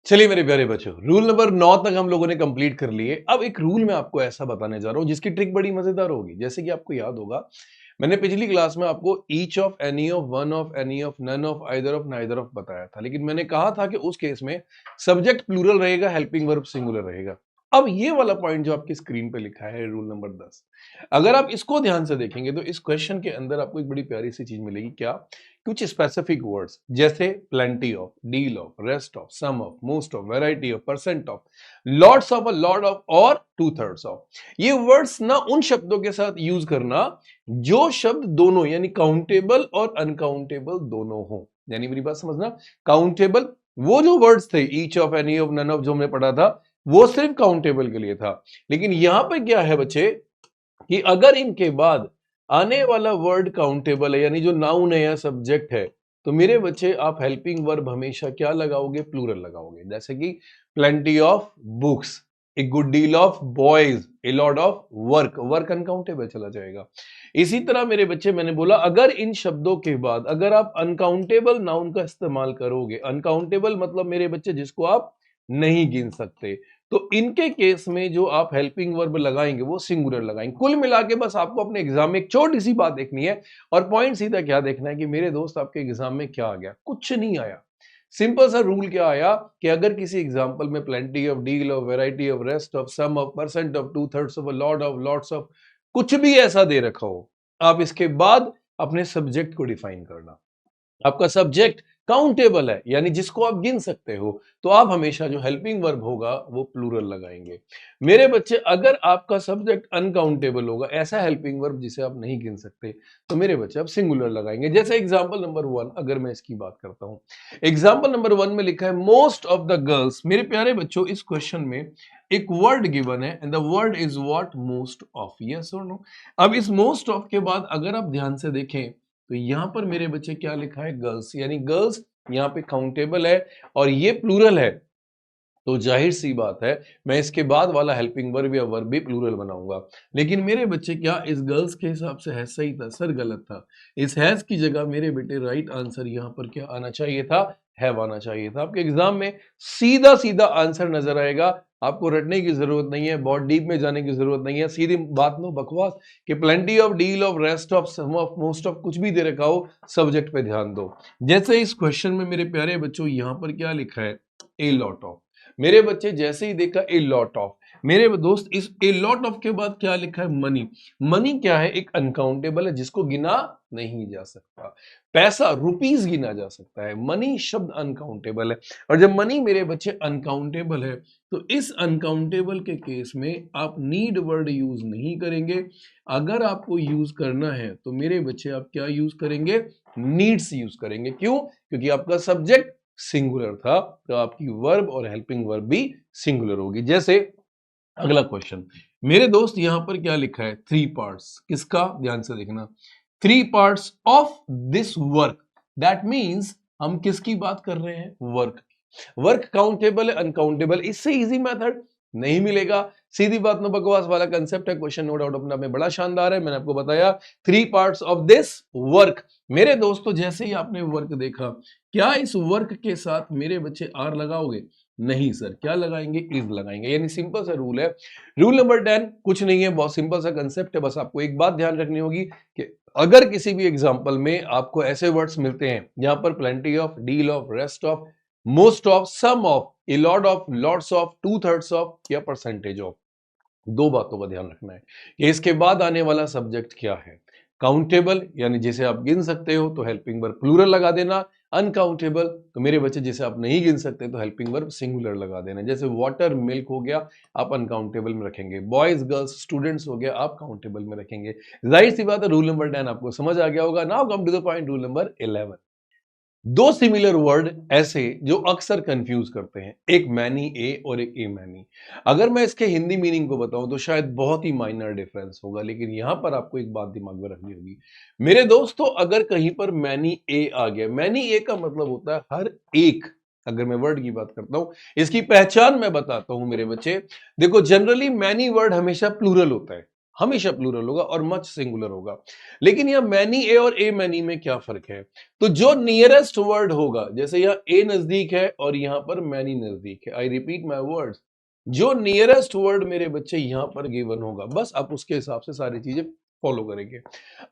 चलिए मेरे प्यारे बच्चों, रूल नंबर 9 तक हम लोगों ने कंप्लीट कर लिए। अब एक रूल मैं आपको ऐसा बताने जा रहा हूं जिसकी ट्रिक बड़ी मजेदार होगी। जैसे कि आपको याद होगा, मैंने पिछली क्लास में आपको each of, any of, one of, any of, none of, either of, neither of बताया था। लेकिन मैंने कहा था कि उस केस में सब्जेक्ट प्लूरल रहेगा, हेल्पिंग वर्ब सिंगुलर रहेगा। अब ये वाला पॉइंट जो आपकी स्क्रीन पे लिखा है, रूल नंबर 10, अगर आप इसको ध्यान से देखेंगे तो इस क्वेश्चन के अंदर आपको एक बड़ी प्यारी सी चीज मिलेगी। क्या? कुछ स्पेसिफिक वर्ड्स जैसे plenty of, deal of, rest of, some of, most of, variety of, percent of, lots of, a lot of और टू थर्ड्स ऑफ। ये वर्ड्स ना उन शब्दों के साथ यूज करना जो शब्द दोनों यानी काउंटेबल और अनकाउंटेबल दोनों हो। यानी मेरी बात समझना, काउंटेबल वो जो वर्ड्स थे each of, any of, none of जो हमने पढ़ा था वो सिर्फ काउंटेबल के लिए था। लेकिन यहां पर क्या है बच्चे कि अगर इनके बाद आने वाला वर्ड काउंटेबल है यानी जो नाउन है या सब्जेक्ट है, तो मेरे बच्चे आप हेल्पिंग वर्ब हमेशा क्या लगाओगे? प्लूरल लगाओगे। जैसे कि plenty of books, a good deal of boys, A lot of work, work uncountable चला जाएगा। इसी तरह मेरे बच्चे मैंने बोला अगर इन शब्दों के बाद अगर आप अनकाउंटेबल नाउन का इस्तेमाल करोगे, अनकाउंटेबल मतलब मेरे बच्चे जिसको आप नहीं गिन सकते, तो इनके केस में जो आप हेल्पिंग वर्ब लगाएंगे वो सिंगुलर लगाएंगे। कुल मिला के बस आपको अपने एग्जाम में एक छोटी सी बात देखनी है और पॉइंट सीधा क्या देखना है कि मेरे दोस्त आपके एग्जाम में क्या आ गया? कुछ नहीं आया। सिंपल सा रूल क्या आया कि अगर किसी एग्जाम्पल में plenty of, deal of, variety of, rest of, some of, percent of, two thirds of, lot of, lots of, कुछ भी ऐसा दे रखा हो, आप इसके बाद अपने सब्जेक्ट को डिफाइन करना। आपका सब्जेक्ट काउंटेबल है यानी जिसको आप गिन सकते हो, तो आप हमेशा जो हेल्पिंग वर्ब होगा वो प्लूरल लगाएंगे। मेरे बच्चे अगर आपका सब्जेक्ट अनकाउंटेबल होगा, ऐसा हेल्पिंग वर्ब जिसे आप नहीं गिन सकते, तो मेरे बच्चे आप सिंगुलर लगाएंगे। जैसे एग्जांपल नंबर 1 अगर मैं इसकी बात करता हूं, एग्जांपल नंबर 1 में लिखा है मोस्ट ऑफ द गर्ल्स। मेरे प्यारे बच्चों इस क्वेश्चन में एक वर्ड गिवन है and the word is what? Most of. Yes और नो? अब इस मोस्ट ऑफ के बाद अगर आप ध्यान से देखें तो यहां पर मेरे बच्चे क्या लिखा है? गर्ल्स, यानी गर्ल्स यहां पे काउंटेबल है और ये प्लूरल है, तो जाहिर सी बात है मैं इसके बाद वाला हेल्पिंग वर्ब या वर्ब भी प्लूरल बनाऊंगा। लेकिन मेरे बच्चे क्या इस गर्ल्स के हिसाब से हैज सही था? सर गलत था। इस हैज की जगह मेरे बेटे राइट आंसर यहां पर क्या आना चाहिए था? हैव आना चाहिए था। आपके एग्जाम में सीधा सीधा आंसर नजर आएगा, आपको रटने की जरूरत नहीं है, बहुत डीप में जाने की जरूरत नहीं है। सीधी बात, नो बकवास कि plenty of, deal of, rest of, some of, most of कुछ भी दे रखा हो, सब्जेक्ट पे ध्यान दो। जैसे इस क्वेश्चन में मेरे प्यारे बच्चों यहां पर क्या लिखा है? ए लॉट ऑफ। मेरे बच्चे जैसे ही देखा ए लॉट ऑफ, मेरे दोस्त इस ए लॉट ऑफ के बाद क्या लिखा है? मनी। मनी क्या है? एक अनकाउंटेबल है जिसको गिना नहीं जा सकता। पैसा रुपीस गिना जा सकता है, मनी शब्द अनकाउंटेबल है। और जब मनी मेरे बच्चे अनकाउंटेबल है तो इस अनकाउंटेबल के केस में आप नीड वर्ड यूज नहीं करेंगे। अगर आपको यूज करना है तो मेरे बच्चे आप क्या यूज करेंगे? नीड्स यूज करेंगे। क्यों? क्योंकि आपका सब्जेक्ट सिंगुलर था, तो आपकी वर्ब और हेल्पिंग वर्ब भी सिंगुलर होगी। जैसे अगला क्वेश्चन, मेरे दोस्त यहां पर क्या लिखा है? 3 पार्ट्स। किसका? ध्यान से देखना, 3 parts of this work. That means हम किसकी बात कर रहे हैं? वर्क। वर्क काउंटेबल है अनकाउंटेबल? इससे इजी मेथड नहीं मिलेगा। सीधी बात, नो बकवास वाला कंसेप्ट है। क्वेश्चन नो डाउट अपने आप में बड़ा शानदार है, मैंने आपको बताया 3 पार्ट्स ऑफ दिस वर्क। मेरे दोस्तों जैसे ही आपने वर्क देखा, क्या इस वर्क के साथ मेरे बच्चे आर लगाओगे? नहीं सर, क्या लगाएंगे? इज लगाएंगे। यानी सिंपल सा रूल है। रूल नंबर 10 कुछ नहीं है, बहुत सिंपल सा कंसेप्ट है। बस आपको एक बात ध्यान रखनी होगी कि अगर किसी भी एग्जांपल में आपको ऐसे वर्ड्स मिलते हैं जहां पर plenty of, deal of, rest of, most of, some of, a lot of, lots of, two thirds of या परसेंटेज ऑफ, दो बातों का ध्यान रखना है कि इसके बाद आने वाला सब्जेक्ट क्या है। काउंटेबल यानी जिसे आप गिन सकते हो तो हेल्पिंग वर्ब प्लूरल लगा देना। अनकाउंटेबल तो मेरे बच्चे जिसे आप नहीं गिन सकते तो हेल्पिंग वर्ब सिंगुलर लगा देना। जैसे वाटर, मिल्क हो गया, आप अनकाउंटेबल में रखेंगे। बॉयज, गर्ल्स, स्टूडेंट्स हो गया, आप काउंटेबल में रखेंगे। जाहिर सी बात है रूल नंबर 10 आपको समझ आ गया होगा। Now come to the point, rule number 11। दो सिमिलर वर्ड ऐसे जो अक्सर कंफ्यूज करते हैं, एक मैनी ए और एक ए मैनी। अगर मैं इसके हिंदी मीनिंग को बताऊं तो शायद बहुत ही माइनर डिफरेंस होगा, लेकिन यहां पर आपको एक बात दिमाग में रखनी होगी मेरे दोस्तों। अगर कहीं पर मैनी ए आ गया, मैनी ए का मतलब होता है हर एक। अगर मैं वर्ड की बात करता हूं, इसकी पहचान मैं बताता हूं मेरे बच्चे। देखो जनरली मैनी वर्ड हमेशा प्लूरल होता है, हमेशा प्लूरल होगा और मच सिंगुलर होगा। लेकिन यहाँ मैनी ए और ए मैनी में क्या फर्क है? तो जो नियरेस्ट वर्ड होगा, जैसे यहाँ ए नजदीक है और यहाँ पर मैनी नजदीक है, आई रिपीट माई वर्ड्स, जो नियरेस्ट वर्ड मेरे बच्चे यहां पर गिवन होगा, बस आप उसके हिसाब से सारी चीजें फॉलो करेंगे।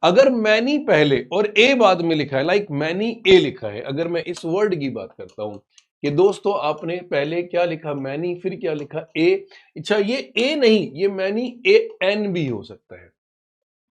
अगर मैनी पहले और ए बाद में लिखा है, लाइक मैनी ए लिखा है, अगर मैं इस वर्ड की बात करता हूं कि दोस्तों आपने पहले क्या लिखा, मैनी, फिर क्या लिखा, ए। अच्छा, ये ए नहीं, ये मैनी ए एन भी हो सकता है,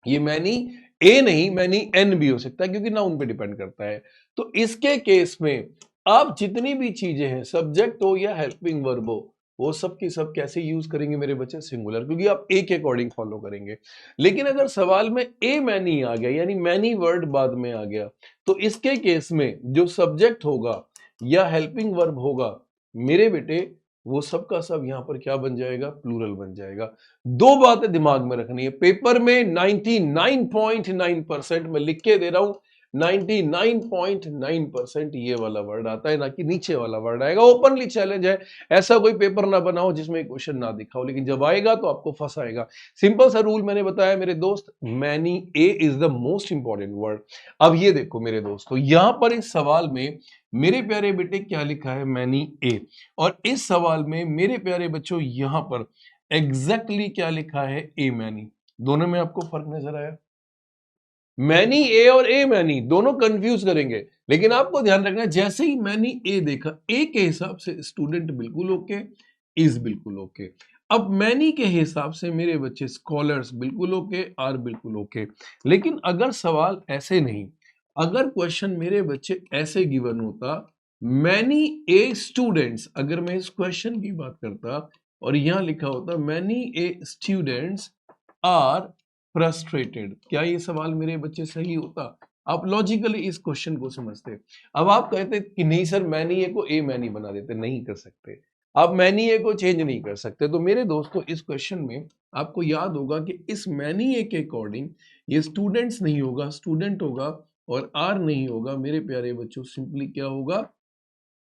ये मैनी ए नहीं, मैनी एन भी हो सकता है, क्योंकि नाउन पे डिपेंड करता है। तो इसके केस में आप जितनी भी चीजें हैं, सब्जेक्ट हो या हेल्पिंग वर्ब हो, वो सब की सब कैसे यूज करेंगे मेरे बच्चे? सिंगुलर, क्योंकि आप ए के अकॉर्डिंग फॉलो करेंगे। लेकिन अगर सवाल में ए मैनी आ गया, यानी मैनी वर्ड बाद में आ गया, तो इसके केस में जो सब्जेक्ट होगा या हेल्पिंग वर्ब होगा मेरे बेटे, वो सब का सब यहां पर क्या बन जाएगा? प्लूरल बन जाएगा। दो बातें दिमाग में रखनी है, पेपर में 99.9% मैं लिख के दे रहा हूं, 99.9% ये वाला वर्ड आता है, ना कि नीचे वाला वर्ड आएगा। ओपनली चैलेंज है, ऐसा कोई पेपर ना बनाओ जिसमें क्वेश्चन ना दिखाओ, लेकिन जब आएगा तो आपको फंसाएगा। सिंपल सा रूल मैंने बताया मेरे दोस्त, many a is the most important word. अब ये देखो मेरे दोस्तों, यहां पर इस सवाल में मेरे प्यारे बेटे क्या लिखा है? Many a. और इस सवाल में मेरे प्यारे बच्चों यहां पर एग्जैक्टली क्या लिखा है? ए मैनी। दोनों में आपको फर्क नजर आया? मैनी ए और ए मैनी दोनों कंफ्यूज करेंगे, लेकिन आपको ध्यान रखना है, जैसे ही मैनी ए देखा, ए के हिसाब से स्टूडेंट बिल्कुल ओके, इज बिल्कुल ओके। अब मैनी के हिसाब से मेरे बच्चे स्कॉलर्स बिल्कुल ओके, आर बिल्कुल ओके। लेकिन अगर सवाल ऐसे नहीं, अगर क्वेश्चन मेरे बच्चे ऐसे गिवन होता, मैनी ए स्टूडेंट्स, अगर मैं इस क्वेश्चन की बात करता और यहां लिखा होता many a students are frustrated, क्या ये सवाल मेरे बच्चे सही होता? आप लॉजिकली इस क्वेश्चन को समझते। अब आप कहते कि नहीं सर, मैनी ए को ए मैनी बना देते, नहीं कर सकते, आप मैनी ए को चेंज नहीं कर सकते। तो मेरे दोस्तों, इस क्वेश्चन में आपको याद होगा कि इस मैनी ए के अकॉर्डिंग ये स्टूडेंट्स नहीं होगा, स्टूडेंट होगा, और आर नहीं होगा मेरे प्यारे बच्चों, सिंपली क्या होगा?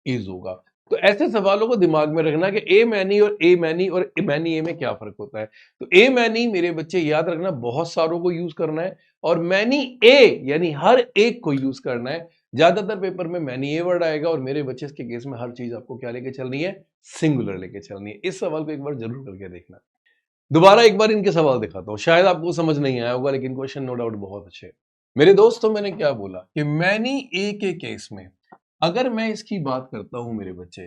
इज होगा। तो ऐसे सवालों को दिमाग में रखना कि ए मैनी और ए मैनी और मैनी ए में क्या फर्क होता है। तो ए मैनी मेरे बच्चे याद रखना, बहुत सारों को यूज करना है, और मैनी ए यानी हर एक को यूज करना है। ज्यादातर पेपर में मैनी ए वर्ड आएगा, और मेरे बच्चे इसके केस में हर चीज आपको क्या लेके चलनी है? सिंगुलर लेके चलनी है। इस सवाल को एक बार जरूर करके देखना। दोबारा एक बार इनके सवाल दिखाता हूं, शायद आपको समझ नहीं आया होगा, लेकिन क्वेश्चन नो डाउट बहुत अच्छे। मेरे दोस्तों, मैंने क्या बोला कि मैनी ए के केस में अगर मैं इसकी बात करता हूं मेरे बच्चे,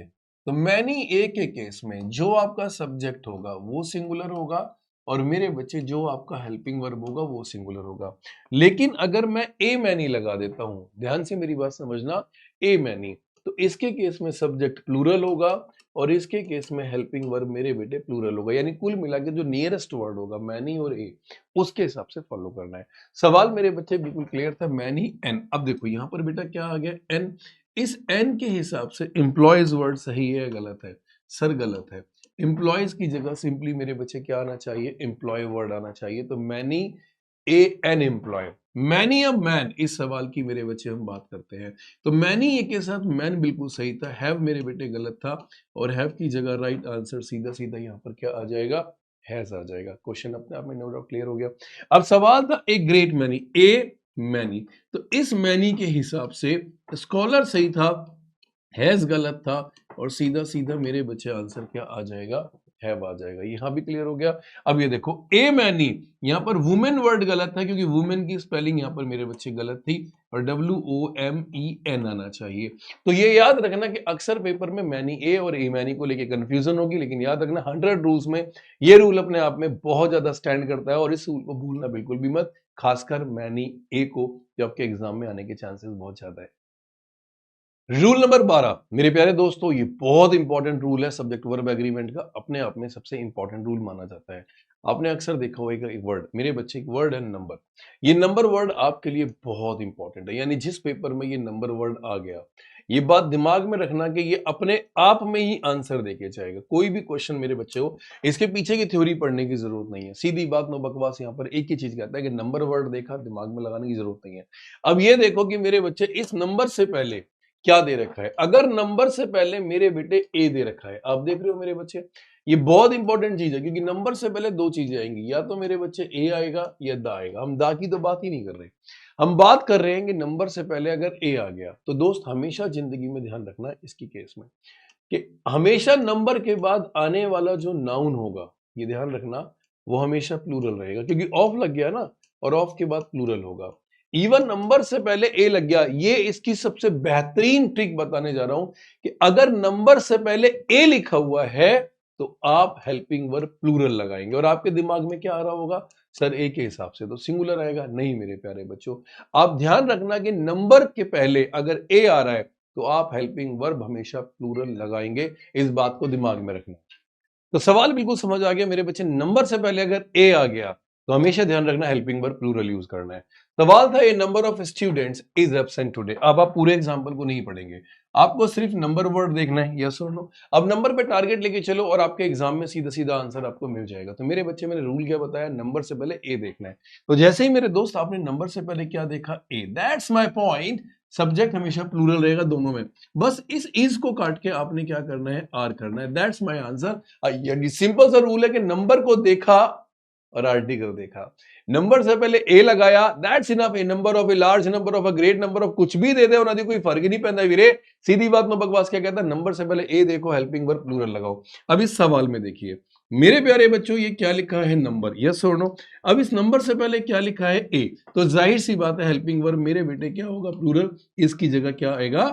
तो मैनी ए के केस में जो आपका सब्जेक्ट होगा वो सिंगुलर होगा, और मेरे बच्चे जो आपका हेल्पिंग वर्ब होगा वो सिंगुलर होगा। लेकिन अगर मैं ए मैनी लगा देता हूं, ध्यान से मेरी बात समझना, ए मैनी, तो इसके केस में सब्जेक्ट प्लूरल होगा, और इसके केस में हेल्पिंग वर्ब मेरे बेटे प्लूरल होगा। यानी कुल मिला के जो नियरेस्ट वर्ड होगा मैनी और ए, उसके हिसाब से फॉलो करना है। सवाल मेरे बच्चे बिल्कुल क्लियर था, मैनी एन। अब देखो यहां पर बेटा क्या आ गया? एन। इस एन के हिसाब से एम्प्लॉयज वर्ड सही है या गलत है? सर गलत है। एम्प्लॉयज की जगह सिंपली मेरे बच्चे क्या आना चाहिए? एम्प्लॉय वर्ड आना चाहिए। तो many a an employ, many अब मैन, इस सवाल की मेरे बच्चे हम बात करते हैं। तो मैनी ए के साथ मैन बिल्कुल सही था, हैव मेरे बेटे गलत था, और हैव की जगह राइट आंसर सीधा सीधा यहाँ पर क्या आ जाएगा? हैज आ जाएगा। क्वेश्चन अपने आप में नो डाउट क्लियर हो गया। अब सवाल था a great many, A many, तो इस मैनी के हिसाब से स्कॉलर सही था, हैज गलत था, और सीधा सीधा मेरे बच्चे आंसर क्या आ जाएगा? हैव आ जाएगा। यहां भी क्लियर हो गया। अब ये देखो ए मैनी, यहां पर वुमेन वर्ड गलत है, क्योंकि वुमेन की स्पेलिंग यहां पर मेरे बच्चे गलत थी, और WOMEN आना चाहिए। तो ये याद रखना कि अक्सर पेपर में मैनी ए और ए मैनी को लेके कंफ्यूजन होगी, लेकिन याद रखना 100 रूल्स में ये रूल अपने आप में बहुत ज्यादा स्टैंड करता है, और इस रूल को भूलना बिल्कुल भी मत, खासकर मैनी ए को, जो आपके एग्जाम में आने के चांसेस बहुत ज्यादा है। रूल नंबर 12 मेरे प्यारे दोस्तों, ये बहुत इंपॉर्टेंट रूल है सब्जेक्ट वर्ब एग्रीमेंट का, अपने आप में सबसे इंपॉर्टेंट रूल माना जाता है। आपने अक्सर देखा होगा एक वर्ड, मेरे बच्चे, एक वर्ड है नंबर। ये नंबर वर्ड आपके लिए बहुत इंपॉर्टेंट है, यानी जिस पेपर में ये नंबर वर्ड आ गया, ये बात दिमाग में रखना कि ये अपने आप में ही आंसर देके जाएगा। कोई भी क्वेश्चन मेरे बच्चे हो, इसके पीछे की थ्योरी पढ़ने की जरूरत नहीं है, सीधी बात, नो बकवास। यहाँ पर एक ही चीज कहता है कि नंबर वर्ड देखा, दिमाग में लगाने की जरूरत नहीं है। अब ये देखो कि मेरे बच्चे, इस नंबर से पहले क्या दे रखा है। अगर नंबर से पहले मेरे बेटे ए दे रखा है, आप देख रहे हो मेरे बच्चे, ये बहुत इंपॉर्टेंट चीज है, क्योंकि नंबर से पहले दो चीजें आएंगी, या तो मेरे बच्चे ए आएगा या दा आएगा। हम दा की तो बात ही नहीं कर रहे, हम बात कर रहे हैं कि नंबर से पहले अगर ए आ गया। तो दोस्त हमेशा जिंदगी में ध्यान रखना इसकी केस में कि हमेशा नंबर के बाद आने वाला जो नाउन होगा, ये ध्यान रखना, वो हमेशा प्लूरल रहेगा, क्योंकि ऑफ लग गया ना, और ऑफ के बाद प्लूरल होगा। इवन नंबर से पहले ए लग गया, ये इसकी सबसे बेहतरीन ट्रिक बताने जा रहा हूं कि अगर नंबर से पहले ए लिखा हुआ है तो आप हेल्पिंग वर्ब प्लूरल लगाएंगे, और आपके दिमाग में क्या आ रहा होगा, सर ए के हिसाब से तो सिंगुलर आएगा। नहीं मेरे प्यारे बच्चों, आप ध्यान रखना कि नंबर के पहले अगर ए आ रहा है तो आप हेल्पिंग वर्ब हमेशा प्लूरल लगाएंगे, इस बात को दिमाग में रखना। तो सवाल बिल्कुल समझ आ गया मेरे बच्चे, नंबर से पहले अगर ए आ गया तो हमेशा ध्यान रखना हेल्पिंग वर्ब प्लूरल यूज करना है। सवाल था a number of students is absent today. अब आप पूरे एग्जांपल को नहीं पढ़ेंगे, आपको सिर्फ नंबर वर्ड देखना है, यस और नो। अब नंबर पे टारगेट लेके चलो और आपके एग्जाम में सीधा सीधा आंसर आपको मिल जाएगा। तो मेरे बच्चे, मैंने रूल क्या बताया, नंबर से पहले ए देखना है। तो जैसे ही मेरे दोस्त आपने नंबर से पहले क्या देखा, ए, दैट्स माय पॉइंट। सब्जेक्ट हमेशा प्लूरल रहेगा दोनों में, बस इस इज को काट के आपने क्या करना है, आर करना है। That's my answer. यानी सिंपल सा रूल है कि नंबर को देखा और आर्टिकल देखा, नंबर से पहले ए लगाया, that's enough. A number of, a large number of, a great number of, कुछ भी दे दे उन्हें कोई फर्क ही नहीं पैदा वीरे। सीधी बात में बकवास क्या कहता है, नंबर से पहले ए देखो, हेल्पिंग वर्ब प्लूरल लगाओ। अब इस सवाल में देखिए मेरे प्यारे बच्चों, ये क्या लिखा है, नंबर, यस और नो। अब इस नंबर से पहले क्या लिखा है, ए, तो जाहिर सी बात है हेल्पिंग वर्ब मेरे बेटे क्या होगा, प्लूरल। इसकी जगह क्या आएगा,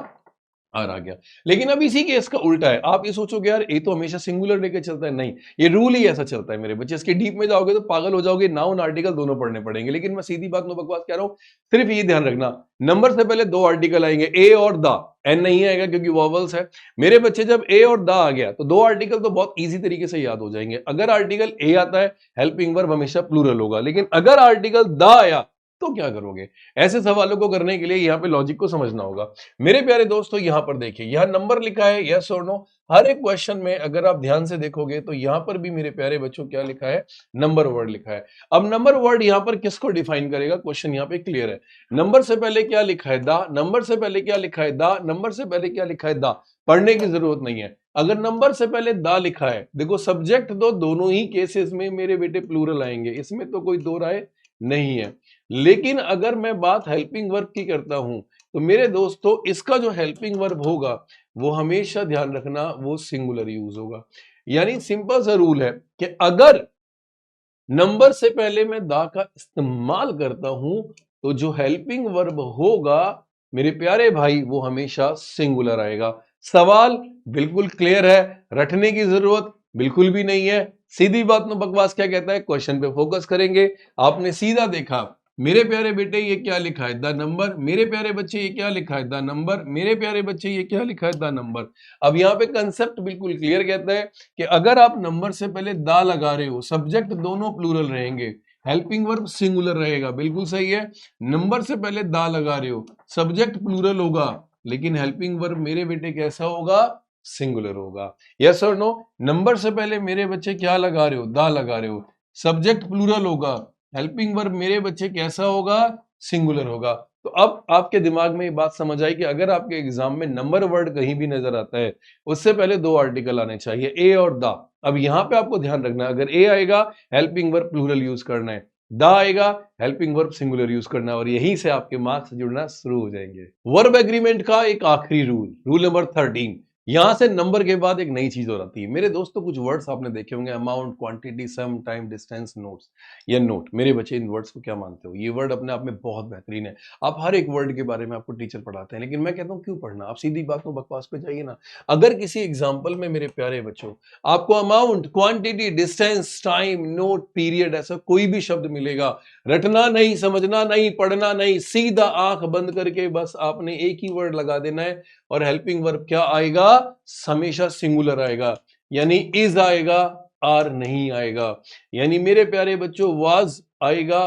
आर आ गया। लेकिन अब इसी केस का उल्टा है, आप ये सोचोगे यार ए तो हमेशा सिंगुलर लेके चलता है, नहीं, ये रूल ही ऐसा चलता है मेरे बच्चे। इसके डीप में जाओगे तो पागल हो जाओगे, नाउन आर्टिकल दोनों पढ़ने पड़ेंगे। लेकिन मैं सीधी बात में बकवास कह रहा हूं, सिर्फ ये ध्यान रखना, नंबर से पहले दो आर्टिकल आएंगे, ए और द, एन नहीं आएगा क्योंकि वॉवल्स है मेरे बच्चे। जब ए और द आ गया तो दो आर्टिकल तो बहुत ईजी तरीके से याद हो जाएंगे। अगर आर्टिकल ए आता है, हेल्पिंग वर्ब हमेशा प्लूरल होगा, लेकिन अगर आर्टिकल द आया तो क्या करोगे। ऐसे सवालों को करने के लिए यहां पे लॉजिक को समझना होगा। मेरे प्यारे दोस्तों, यहां पर देखिए, यहां नंबर लिखा है, यस और नो। हर एक क्वेश्चन में अगर आप ध्यान से देखोगे तो यहां पर भी मेरे प्यारे बच्चों क्या लिखा है, नंबर वर्ड लिखा है। अब नंबर वर्ड यहां पर किसको डिफाइन करेगा, क्वेश्चन यहां पे क्लियर है। नंबर से पहले क्या लिखा है, दा, नंबर से पहले क्या लिखा है, दा, नंबर से पहले क्या लिखा है, दा। पढ़ने की जरूरत नहीं है। अगर नंबर से पहले दा लिखा है, देखो सब्जेक्ट दो, दोनों ही केसेस में मेरे बेटे प्लूरल आएंगे, इसमें तो कोई दो राय नहीं है। लेकिन अगर मैं बात हेल्पिंग वर्ब की करता हूं तो मेरे दोस्तों, इसका जो हेल्पिंग वर्ब होगा वो हमेशा ध्यान रखना, वो सिंगुलर यूज होगा। यानी सिंपल सा रूल है कि अगर नंबर से पहले मैं दा का इस्तेमाल करता हूं तो जो हेल्पिंग वर्ब होगा मेरे प्यारे भाई, वो हमेशा सिंगुलर आएगा। सवाल बिल्कुल क्लियर है, रटने की जरूरत बिल्कुल भी नहीं है। सीधी बात में बकवास क्या कहता है, क्वेश्चन पे फोकस करेंगे। आपने सीधा देखा, मेरे प्यारे बेटे ये क्या लिखा है, द नंबर। मेरे प्यारे बच्चे ये क्या लिखा है, द नंबर। मेरे प्यारे बच्चे ये क्या लिखा है, द नंबर। अब यहाँ पे कंसेप्ट बिल्कुल क्लियर कहता है कि अगर आप नंबर से पहले दा लगा रहे हो, सब्जेक्ट दोनों प्लूरल रहेंगे, हेल्पिंग वर्ब सिंगुलर रहेगा, बिल्कुल सही है। नंबर से पहले दा लगा रहे हो, सब्जेक्ट प्लूरल होगा, लेकिन हेल्पिंग वर्ब मेरे बेटे कैसा होगा, सिंगुलर होगा। यस और नो। नंबर से पहले मेरे बच्चे क्या लगा रहे हो, दा लगा रहे हो, सब्जेक्ट प्लूरल होगा, हेल्पिंग वर्ब मेरे बच्चे कैसा होगा, सिंगुलर होगा। तो अब आपके दिमाग में ये बात समझ आई कि अगर आपके एग्जाम में नंबर वर्ड कहीं भी नजर आता है, उससे पहले दो आर्टिकल आने चाहिए, ए और दा। अब यहां पे आपको ध्यान रखना है, अगर ए आएगा हेल्पिंग वर्ब प्लूरल यूज करना है, दा आएगा हेल्पिंग वर्ब सिंगुलर यूज करना है, और यहीं से आपके मार्क्स जुड़ना शुरू हो जाएंगे। वर्ब एग्रीमेंट का एक आखिरी रूल, रूल नंबर 13। यहां से नंबर के बाद एक नई चीज और आती है मेरे दोस्तों। कुछ वर्ड्स आपने देखे होंगे, अमाउंट, क्वांटिटी, सम, टाइम, डिस्टेंस, नोट्स या नोट। मेरे बच्चे इन वर्ड्स को क्या मानते हो, ये वर्ड अपने आप में बहुत बेहतरीन है। आप हर एक वर्ड के बारे में आपको टीचर पढ़ाते हैं, लेकिन मैं कहता हूं क्यों पढ़ना, आप सीधी बात में बकवास पे जाइए ना। अगर किसी एग्जाम्पल में मेरे प्यारे बच्चों आपको amount, quantity, distance, time, note, period, ऐसा कोई भी शब्द मिलेगा, रटना नहीं, समझना नहीं, पढ़ना नहीं, सीधा आंख बंद करके बस आपने एक ही वर्ड लगा देना है, और हेल्पिंग वर्ब क्या आएगा, हमेशा सिंगुलर आएगा। यानी इज आएगा, आर नहीं आएगा। यानी मेरे प्यारे बच्चों वाज आएगा,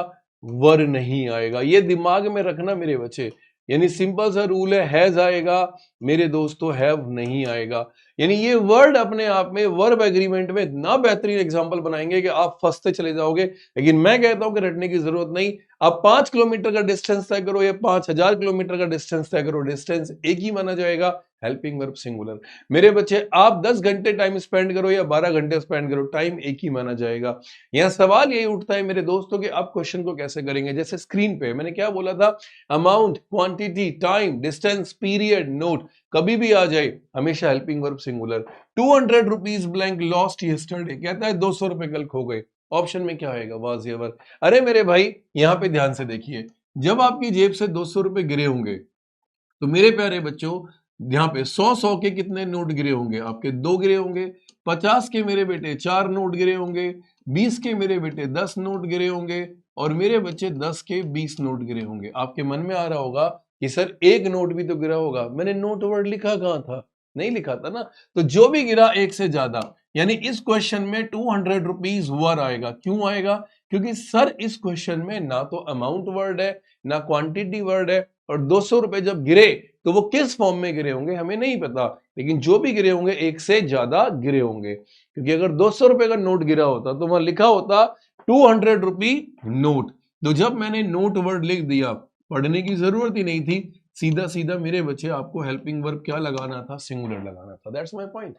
वर नहीं आएगा। ये दिमाग में रखना मेरे बच्चे। यानी सिंपल सा रूल है, हैज आएगा मेरे दोस्तों, हैव नहीं आएगा। यानी ये वर्ड अपने आप में वर्ब एग्रीमेंट में इतना बेहतरीन एग्जांपल बनाएंगे कि आप फंसते चले जाओगे। लेकिन मैं कहता हूं कि रटने की जरूरत नहीं। आप 5 किलोमीटर का डिस्टेंस तय करो या 5000 किलोमीटर का डिस्टेंस तय करो, डिस्टेंस एक ही माना जाएगा, हेल्पिंग वर्ब सिंगुलर। मेरे बच्चे आप 10 घंटे टाइम स्पेंड करो या 12 घंटे स्पेंड करो, टाइम एक ही माना जाएगा। यहां सवाल यही उठता है मेरे दोस्तों कि आप क्वेश्चन को कैसे करेंगे। जैसे स्क्रीन पे मैंने क्या बोला था, amount, quantity, time, distance, period, note, कभी भी आ जाए हमेशा helping verb singular. 200 rupees blank lost yesterday, कहता है 200 रुपए कल खो गए, ऑप्शन में क्या आएगा, वाज या वर। अरे मेरे भाई यहां पे ध्यान से देखिए, जब आपकी जेब से 200 रुपए गिरे होंगे तो मेरे प्यारे बच्चों यहाँ पे 100 के कितने नोट गिरे होंगे, आपके 2 गिरे होंगे। 50 के मेरे बेटे 4 नोट गिरे होंगे। 20 के मेरे बेटे 10 नोट गिरे होंगे। और मेरे बच्चे 10 के 20 नोट गिरे होंगे। आपके मन में आ रहा होगा कि सर एक नोट भी तो गिरा होगा, मैंने नोट वर्ड लिखा कहां था, नहीं लिखा था ना। तो जो भी गिरा एक से ज्यादा, यानी इस क्वेश्चन में 200 रुपीज वर आएगा। क्यों आएगा? क्योंकि सर इस क्वेश्चन में ना तो अमाउंट वर्ड है ना क्वांटिटी वर्ड है, और 200 रुपए जब गिरे तो वो किस फॉर्म में गिरे होंगे हमें नहीं पता, लेकिन जो भी गिरे होंगे एक से ज्यादा गिरे होंगे। क्योंकि अगर 200 रुपए का नोट गिरा होता तो वहां लिखा होता 200 रुपी नोट। तो जब मैंने नोट वर्ड लिख दिया, पढ़ने की जरूरत ही नहीं थी, सीधा सीधा मेरे बच्चे आपको हेल्पिंग वर्ब क्या लगाना था, सिंगुलर लगाना था। That's my point.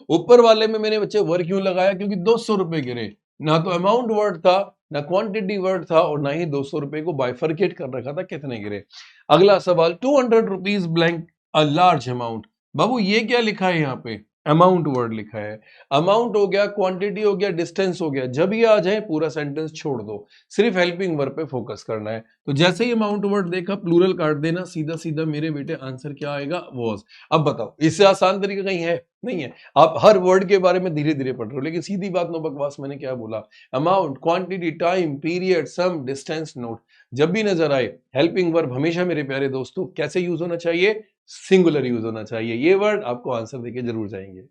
ऊपर वाले में मैंने बच्चे वर्ड क्यों लगाया? क्योंकि 200 रुपए गिरे, ना तो अमाउंट वर्ड था ना क्वांटिटी वर्ड था, और ना ही 200 रुपए को बाइफरकेट कर रखा था कितने गिरे। अगला सवाल, 200 rupees blank a large amount. बाबू ये क्या लिखा है यहाँ पे? अमाउंट वर्ड लिखा है। अमाउंट हो गया, क्वांटिटी हो गया, डिस्टेंस हो गया, जब ये आ जाए पूरा सेंटेंस छोड़ दो, सिर्फ हेल्पिंग वर्ब पे फोकस करना है। तो जैसे ही अमाउंट वर्ड देखा प्लूरल काट देना, सीधा सीधा मेरे बेटे आंसर क्या आएगा, वॉज। अब बताओ इससे आसान तरीका कहीं है? नहीं है। आप हर वर्ड के बारे में धीरे धीरे पढ़ रहे हो, लेकिन सीधी बात नो बकवास, मैंने क्या बोला, अमाउंट, क्वांटिटी, टाइम, पीरियड, सम, डिस्टेंस, नोट, जब भी नजर आए हेल्पिंग वर्ब हमेशा मेरे प्यारे दोस्तों कैसे यूज होना चाहिए, सिंगुलर यूज होना चाहिए। ये वर्ड आपको आंसर देके जरूर जाएंगे।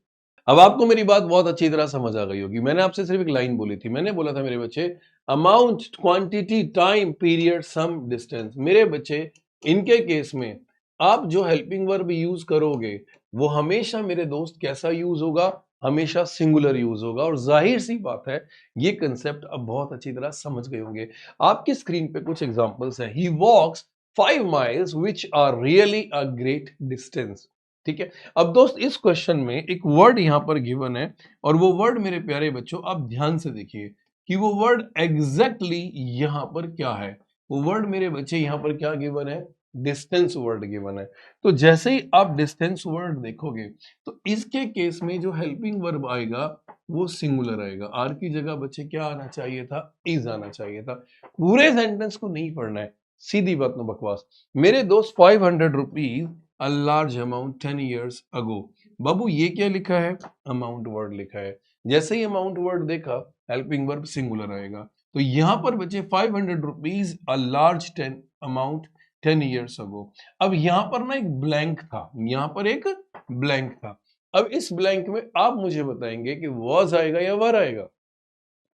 अब आपको मेरी बात बहुत अच्छी तरह समझ आ गई होगी। मैंने आपसे सिर्फ एक लाइन बोली थी, मैंने बोला था मेरे बच्चे अमाउंट, क्वांटिटी, टाइम, पीरियड, सम, डिस्टेंस। मेरे बच्चे इनके केस में आप जो हेल्पिंग वर्ब यूज करोगे वो हमेशा मेरे दोस्त कैसा यूज होगा, हमेशा सिंगुलर यूज होगा। और जाहिर सी बात है ये कंसेप्ट अब बहुत अच्छी तरह समझ गए होंगे। आपकी स्क्रीन पे कुछ एग्जांपल्स हैं। ही वॉक्स 5 miles which are really a great distance। ठीक है। अब दोस्त इस क्वेश्चन में एक वर्ड यहां पर गिवन है, और वो वर्ड मेरे प्यारे बच्चों आप ध्यान से देखिए कि वो वर्ड एग्जैक्टली यहां पर क्या है। वो वर्ड मेरे बच्चे यहां पर क्या गिवन है, डिस्टेंस वर्ड गिवन है। तो जैसे ही आप डिस्टेंस वर्ड देखोगे तो इसके केस में जो हेल्पिंग वर्ब आएगा वो सिंगुलर आएगा। आर की जगह बच्चे क्या आना चाहिए था, इज आना चाहिए था। पूरे सेंटेंस को नहीं पढ़ना है, सीधी बात नो बकवास। मेरे दोस्त 500 rupees a large amount 10 years ago। बाबू ये क्या लिखा है, अमाउंट वर्ड लिखा है। जैसे ही अमाउंट वर्ड देखा हेल्पिंग वर्ब सिंगुलर आएगा। तो यहां पर बचे 500 rupees a large 10 amount 10 years ago। अब यहां पर ना एक ब्लैंक था, यहां पर एक ब्लैंक था। अब इस ब्लैंक में आप मुझे बताएंगे कि वॉज आएगा या वर आएगा।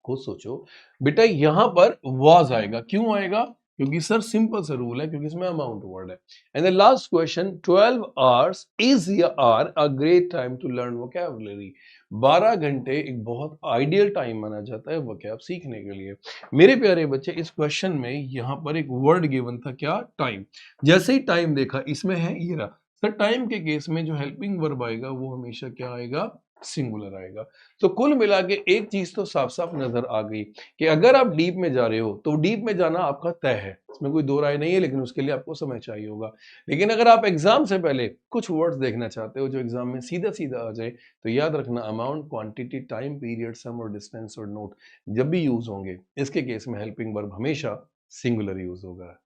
खुद सोचो बेटा, यहां पर वॉज आएगा। क्यों आएगा? क्योंकि सर सिंपल सा रूल है, क्योंकि इसमें अमाउंट वर्ड है। And the last question, 12 hours is या are a great time to learn vocabulary. 12 घंटे एक बहुत आइडियल टाइम माना जाता है वोकैब सीखने के लिए। मेरे प्यारे बच्चे इस क्वेश्चन में यहां पर एक वर्ड गिवन था, क्या, टाइम। जैसे ही टाइम देखा इसमें है ये रहा। सर टाइम के केस में जो हेल्पिंग वर्ब आएगा वो हमेशा क्या आएगा, सिंगुलर आएगा। तो कुल मिला के एक चीज तो साफ साफ नजर आ गई कि अगर आप डीप में जा रहे हो तो डीप में जाना आपका तय है, इसमें कोई दो राय नहीं है, लेकिन उसके लिए आपको समय चाहिए होगा। लेकिन अगर आप एग्जाम से पहले कुछ वर्ड्स देखना चाहते हो जो एग्जाम में सीधा सीधा आ जाए, तो याद रखना अमाउंट, क्वांटिटी, टाइम, पीरियड, सम और डिस्टेंस और नोट जब भी यूज होंगे इसके केस में हेल्पिंग वर्ब हमेशा सिंगुलर यूज होगा।